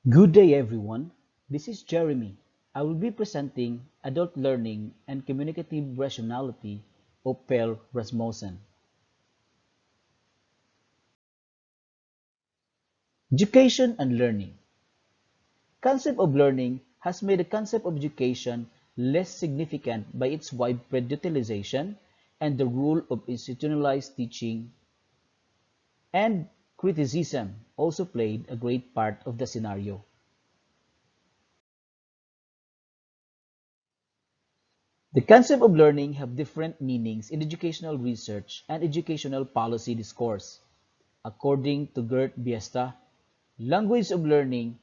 Good day, everyone. This is Jeremy. I will be presenting Adult Learning and Communicative Rationality of Per Rasmussen. Education and learning. Concept of learning has made the concept of education less significant by its widespread utilization and the rule of institutionalized teaching, and criticism also played a great part of the scenario. The concept of learning have different meanings in educational research and educational policy discourse. According to Gert Biesta, language of learning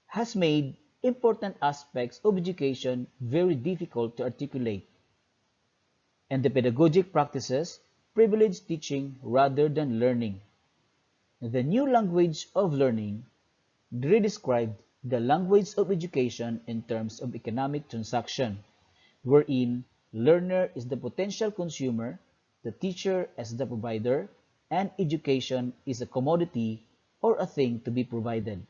has made important aspects of education very difficult to articulate, and the pedagogic practices privilege teaching rather than learning. The new language of learning redescribed the language of education in terms of economic transaction, wherein learner is the potential consumer, the teacher as the provider, and education is a commodity or a thing to be provided.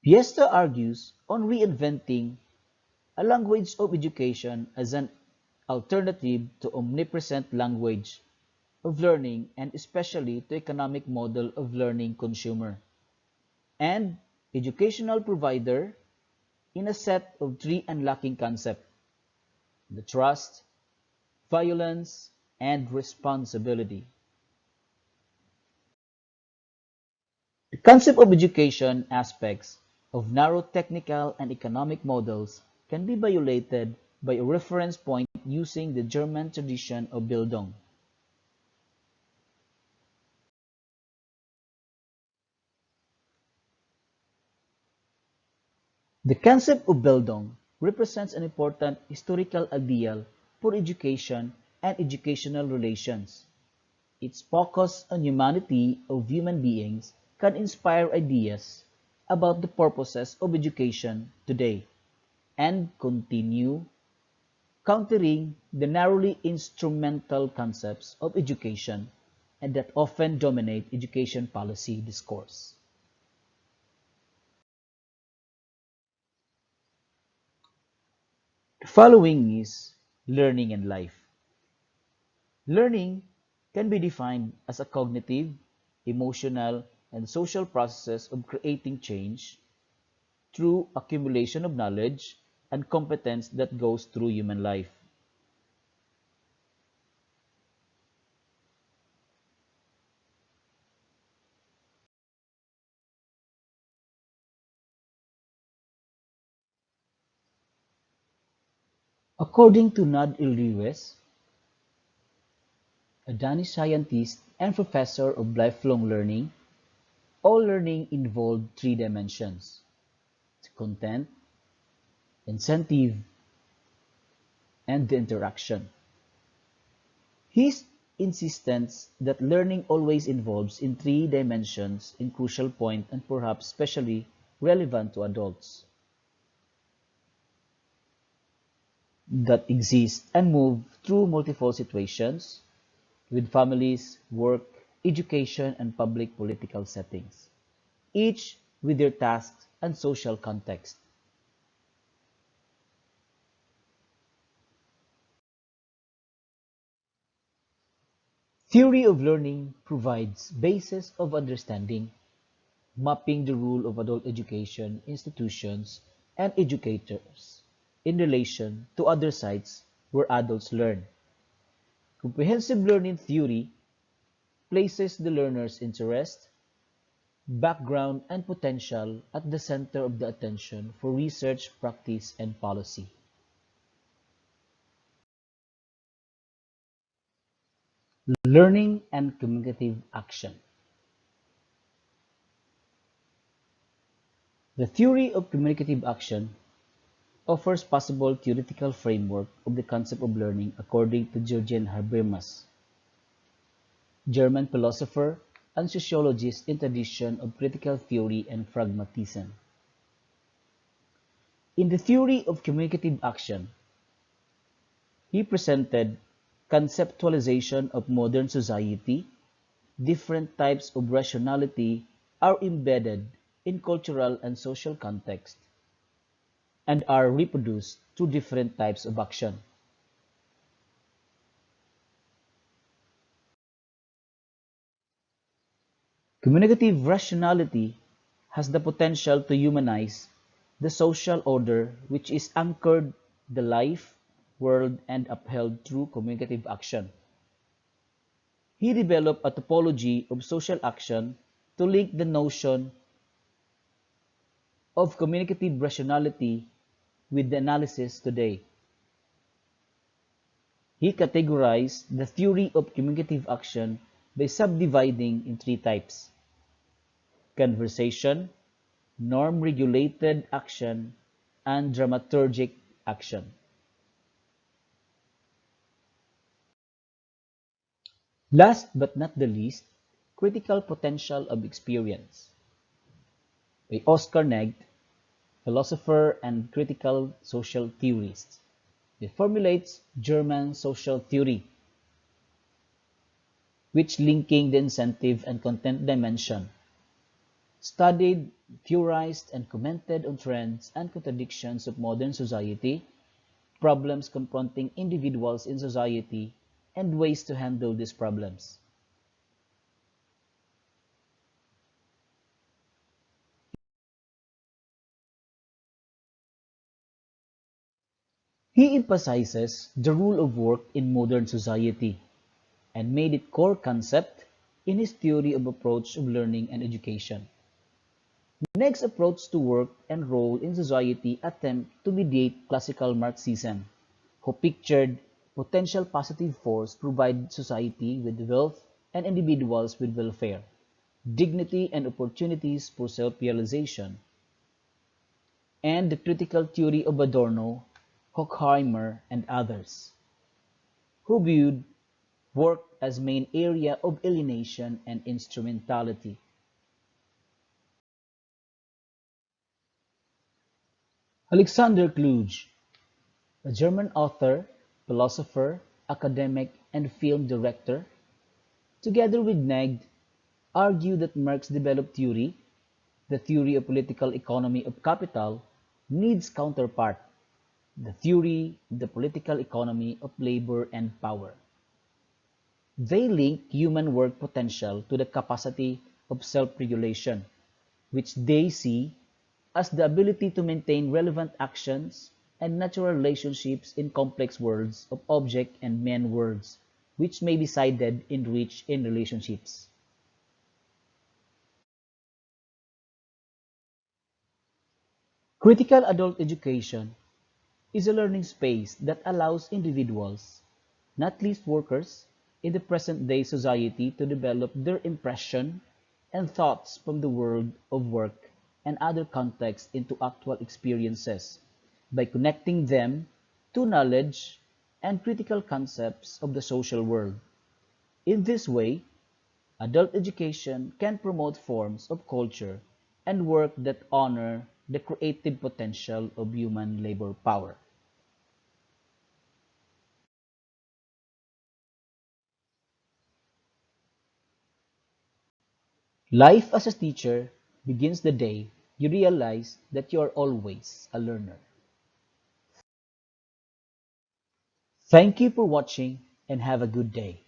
Fiesta argues on reinventing a language of education as an alternative to omnipresent language of learning and especially to economic model of learning consumer and educational provider in a set of three unlocking concepts: the trust, violence, and responsibility. The concept of education aspects of narrow technical and economic models can be violated by a reference point using the German tradition of Bildung. The concept of Bildung represents an important historical ideal for education and educational relations. Its focus on humanity of human beings can inspire ideas about the purposes of education today and continue countering the narrowly instrumental concepts of education and that often dominate education policy discourse. The following is learning and life. Learning can be defined as a cognitive, emotional, and social process of creating change through accumulation of knowledge and competence that goes through human life. According to Nad Lewis, a Danish scientist and professor of lifelong learning, all learning involved three dimensions: content, incentive, and the interaction. His insistence that learning always involves in three dimensions in crucial point and perhaps especially relevant to adults that exist and move through multiple situations with families, work, education, and public political settings, each with their tasks and social context. Theory of learning provides basis of understanding, mapping the role of adult education institutions and educators in relation to other sites where adults learn. Comprehensive learning theory places the learner's interest, background, and potential at the center of the attention for research, practice, and policy. Learning and communicative action. The theory of communicative action offers possible theoretical framework of the concept of learning according to Jürgen Habermas, German philosopher and sociologist in tradition of critical theory and pragmatism. In the theory of communicative action, he presented conceptualization of modern society, different types of rationality are embedded in cultural and social context and are reproduced through different types of action. Communicative rationality has the potential to humanize the social order which is anchored the life, world, and upheld through communicative action. He developed a topology of social action to link the notion of communicative rationality with the analysis today. He categorized the theory of communicative action by subdividing in three types: conversation, norm-regulated action, and dramaturgic action. Last but not the least, critical potential of experience by Oscar Negd, philosopher and critical social theorist. He formulates German social theory, which linking the incentive and content dimension, studied, theorized, and commented on trends and contradictions of modern society, problems confronting individuals in society, and ways to handle these problems. He emphasizes the rule of work in modern society and made it core concept in his theory of approach of learning and education. Next approach to work and role in society attempt to mediate classical Marxism, who pictured potential positive force provide society with wealth and individuals with welfare, dignity and opportunities for self-realization, and the critical theory of Adorno, Horkheimer, and others, who viewed work as main area of alienation and instrumentality. Alexander Kluge, a German author, philosopher, academic, and film director, together with Nagd, argued that Marx developed theory, the theory of political economy of capital, needs counterpart, the theory of the political economy of labor and power. They link human work potential to the capacity of self-regulation, which they see as the ability to maintain relevant actions and natural relationships in complex worlds of object and man worlds, which may be sided in rich in relationships. Critical adult education is a learning space that allows individuals, not least workers, in the present-day society to develop their impression and thoughts from the world of work and other contexts into actual experiences by connecting them to knowledge and critical concepts of the social world. In this way, adult education can promote forms of culture and work that honor the creative potential of human labor power. Life as a teacher begins the day you realize that you are always a learner. Thank you for watching and have a good day.